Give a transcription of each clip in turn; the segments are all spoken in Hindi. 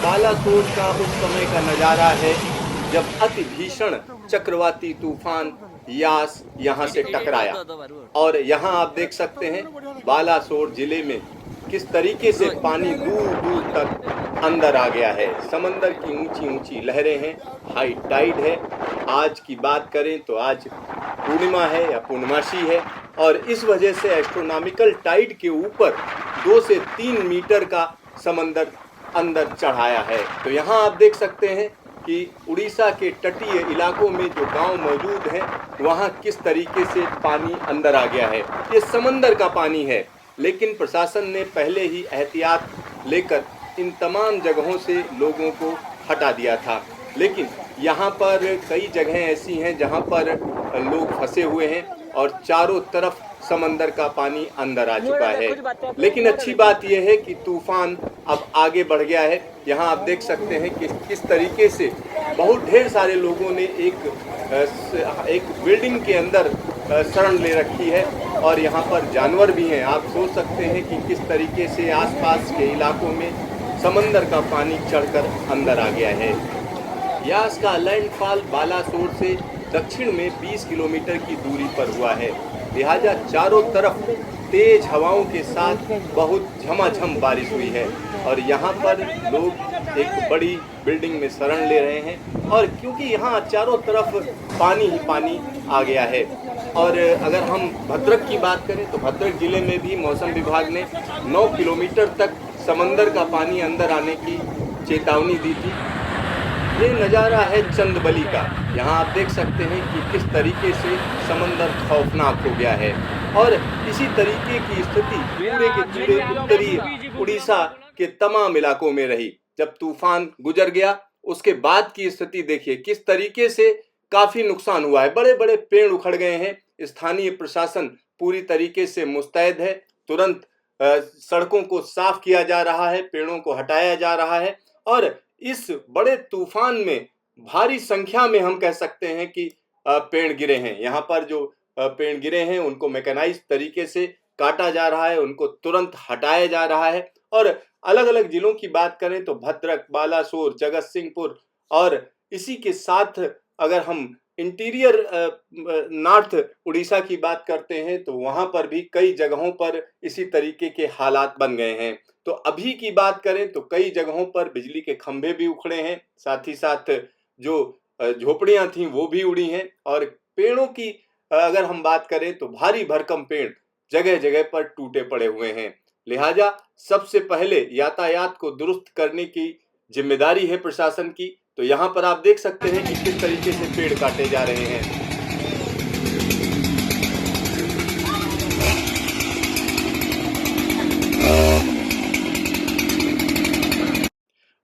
बालासोर का उस समय का नज़ारा है जब अति भीषण चक्रवाती तूफान यास यहाँ से टकराया। और यहाँ आप देख सकते हैं बालासोर जिले में किस तरीके से पानी दूर दूर तक अंदर आ गया है। समंदर की ऊंची ऊंची लहरें हैं, हाई टाइड है। आज की बात करें तो आज पूर्णिमा है या पूर्णमासी है, और इस वजह से एस्ट्रोनॉमिकल टाइड के ऊपर 2 से 3 मीटर का समंदर अंदर चढ़ाया है। तो यहाँ आप देख सकते हैं कि उड़ीसा के तटीय इलाकों में जो गांव मौजूद हैं वहाँ किस तरीके से पानी अंदर आ गया है। ये समंदर का पानी है, लेकिन प्रशासन ने पहले ही एहतियात लेकर इन तमाम जगहों से लोगों को हटा दिया था। लेकिन यहाँ पर कई जगहें ऐसी हैं जहाँ पर लोग फंसे हुए हैं और चारों तरफ समंदर का पानी अंदर आ चुका है। लेकिन अच्छी बात यह है कि तूफान अब आगे बढ़ गया है। यहाँ आप देख सकते हैं कि किस तरीके से बहुत ढेर सारे लोगों ने एक बिल्डिंग के अंदर शरण ले रखी है, और यहाँ पर जानवर भी हैं। आप सोच सकते हैं कि किस तरीके से आसपास के इलाकों में समंदर का पानी चढ़कर अंदर आ गया है। यास का लैंडफॉल बालासोर से दक्षिण में 20 किलोमीटर की दूरी पर हुआ है, लिहाजा चारों तरफ तेज हवाओं के साथ बहुत झमाझम बारिश हुई है। और यहाँ पर लोग एक बड़ी बिल्डिंग में शरण ले रहे हैं, और क्योंकि यहाँ चारों तरफ पानी ही पानी आ गया है। और अगर हम भद्रक की बात करें तो भद्रक जिले में भी मौसम विभाग ने 9 किलोमीटर तक समंदर का पानी अंदर आने की चेतावनी दी थी। ये नज़ारा है चंदबली का। यहाँ आप देख सकते हैं कि किस तरीके से समंदर खौफनाक हो गया है, और इसी तरीके की स्थिति पूरे के पूरे उत्तरी उड़ीसा के तमाम इलाकों में रही। जब तूफान गुजर गया उसके बाद की स्थिति देखिए किस तरीके से काफी नुकसान हुआ है। बड़े बड़े पेड़ उखड़ गए हैं। स्थानीय प्रशासन पूरी तरीके से मुस्तैद है। तुरंत सड़कों को साफ किया जा रहा है, पेड़ों को हटाया जा रहा है, और इस बड़े तूफान में भारी संख्या में हम कह सकते हैं कि पेड़ गिरे हैं। यहाँ पर जो पेड़ गिरे हैं उनको मैकेनाइज्ड तरीके से काटा जा रहा है, उनको तुरंत हटाया जा रहा है। और अलग अलग जिलों की बात करें तो भद्रक, बालासोर, जगत सिंहपुर, और इसी के साथ अगर हम इंटीरियर नॉर्थ उड़ीसा की बात करते हैं तो वहां पर भी कई जगहों पर इसी तरीके के हालात बन गए हैं। तो अभी की बात करें तो कई जगहों पर बिजली के खंभे भी उखड़े हैं, साथ ही साथ जो झोपड़ियां थीं वो भी उड़ी हैं। और पेड़ों की अगर हम बात करें तो भारी भरकम पेड़ जगह जगह पर टूटे पड़े हुए हैं। लिहाजा सबसे पहले यातायात को दुरुस्त करने की जिम्मेदारी है प्रशासन की। तो यहाँ पर आप देख सकते हैं कि किस तरीके से पेड़ काटे जा रहे हैं।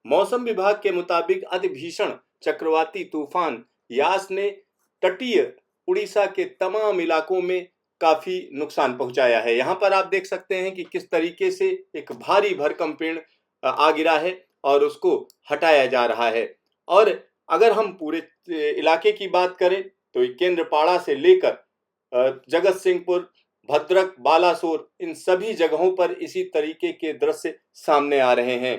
मौसम विभाग के मुताबिक अति भीषण चक्रवाती तूफान यास ने तटीय उड़ीसा के तमाम इलाकों में काफी नुकसान पहुंचाया है। यहाँ पर आप देख सकते हैं कि किस तरीके से एक भारी भरकम पेड़ आ गिरा है और उसको हटाया जा रहा है। और अगर हम पूरे इलाके की बात करें तो केंद्रपाड़ा से लेकर जगत सिंहपुर, भद्रक, बालासोर, इन सभी जगहों पर इसी तरीके के दृश्य सामने आ रहे हैं।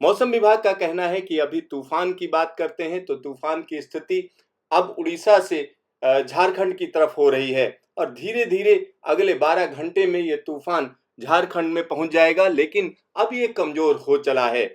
मौसम विभाग का कहना है कि अभी तूफान की बात करते हैं तो तूफान की स्थिति अब उड़ीसा से झारखंड की तरफ हो रही है, और धीरे धीरे अगले 12 घंटे में ये तूफान झारखंड में पहुंच जाएगा। लेकिन अब ये कमजोर हो चला है।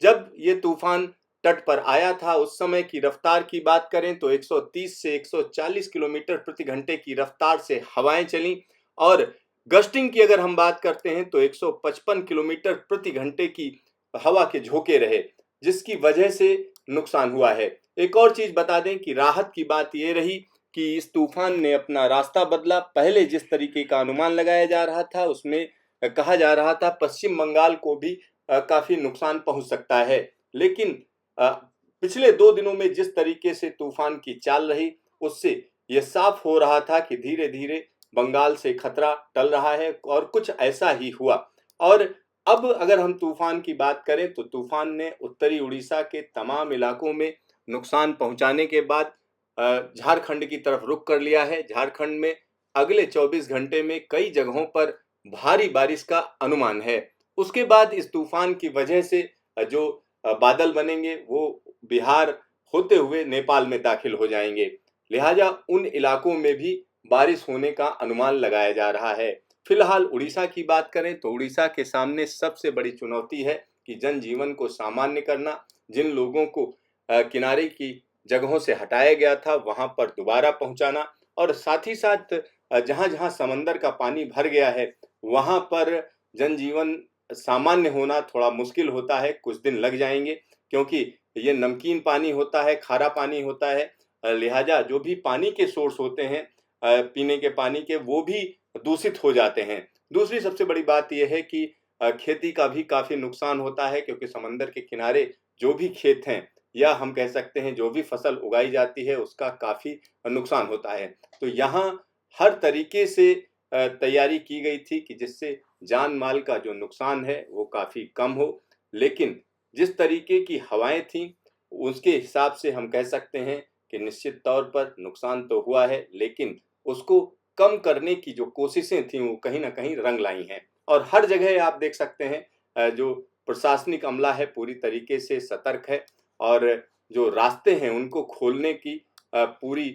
जब ये तूफान तट पर आया था उस समय की रफ्तार की बात करें तो 130 से 140 किलोमीटर प्रति घंटे की रफ्तार से हवाएं चली, और गस्टिंग की अगर हम बात करते हैं तो 155 किलोमीटर प्रति घंटे की हवा के झोंके रहे, जिसकी वजह से नुकसान हुआ है। एक और चीज बता दें कि राहत की बात यह रही कि इस तूफान ने अपना रास्ता बदला। पहले जिस तरीके का अनुमान लगाया जा रहा था उसमें कहा जा रहा था पश्चिम बंगाल को भी काफी नुकसान पहुंच सकता है, लेकिन पिछले 2 दिनों में जिस तरीके से तूफान की चाल रही उससे यह साफ हो रहा था कि धीरे धीरे बंगाल से खतरा टल रहा है, और कुछ ऐसा ही हुआ। और अब अगर हम तूफान की बात करें तो तूफान ने उत्तरी उड़ीसा के तमाम इलाकों में नुकसान पहुंचाने के बाद झारखंड की तरफ रुख कर लिया है। झारखंड में अगले 24 घंटे में कई जगहों पर भारी बारिश का अनुमान है। उसके बाद इस तूफान की वजह से जो बादल बनेंगे वो बिहार होते हुए नेपाल में दाखिल हो जाएंगे। लिहाजा उन इलाकों में भी बारिश होने का अनुमान लगाया जा रहा है। फिलहाल उड़ीसा की बात करें तो उड़ीसा के सामने सबसे बड़ी चुनौती है कि जनजीवन को सामान्य करना, जिन लोगों को किनारे की जगहों से हटाया गया था वहां पर दोबारा पहुंचाना, और साथ ही साथ जहां-जहां समंदर का पानी भर गया है वहां पर जनजीवन सामान्य होना थोड़ा मुश्किल होता है, कुछ दिन लग जाएंगे, क्योंकि ये नमकीन पानी होता है, खारा पानी होता है। लिहाजा जो भी पानी के सोर्स होते हैं पीने के पानी के, वो भी दूषित हो जाते हैं। दूसरी सबसे बड़ी बात यह है कि खेती का भी काफी नुकसान होता है, क्योंकि समंदर के किनारे जो भी खेत हैं या हम कह सकते हैं जो भी फसल उगाई जाती है उसका काफी नुकसान होता है। तो यहाँ हर तरीके से तैयारी की गई थी कि जिससे जान माल का जो नुकसान है वो काफी कम हो, लेकिन जिस तरीके की हवाएं थी उसके हिसाब से हम कह सकते हैं कि निश्चित तौर पर नुकसान तो हुआ है, लेकिन उसको कम करने की जो कोशिशें थी वो कहीं ना कहीं रंग लाई हैं। और हर जगह आप देख सकते हैं जो प्रशासनिक अमला है पूरी तरीके से सतर्क है, और जो रास्ते हैं उनको खोलने की पूरी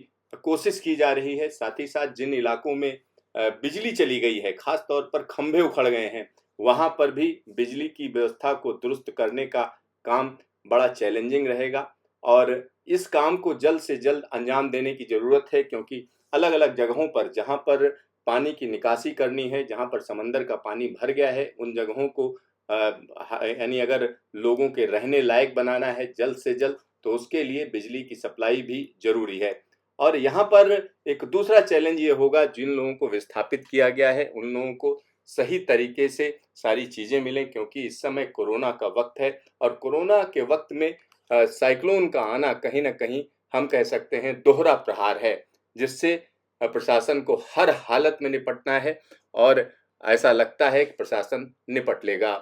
कोशिश की जा रही है। साथ ही साथ जिन इलाकों में बिजली चली गई है, खास तौर पर खंभे उखड़ गए हैं, वहां पर भी बिजली की व्यवस्था को दुरुस्त करने का काम बड़ा चैलेंजिंग रहेगा, और इस काम को जल्द से जल्द अंजाम देने की जरूरत है, क्योंकि अलग-अलग जगहों पर जहां पर पानी की निकासी करनी है, जहां पर समंदर का पानी भर गया है, उन जगहों को यानी अगर लोगों के रहने लायक बनाना है जल्द से जल्द, तो उसके लिए बिजली की सप्लाई भी जरूरी है। और यहाँ पर एक दूसरा चैलेंज ये होगा, जिन लोगों को विस्थापित किया गया है उन लोगों को सही तरीके से सारी चीजें मिलें, क्योंकि इस समय कोरोना का वक्त है, और कोरोना के वक्त में साइक्लोन का आना कहीं ना कहीं हम कह सकते हैं दोहरा प्रहार है, जिससे प्रशासन को हर हालत में निपटना है, और ऐसा लगता है कि प्रशासन निपट लेगा।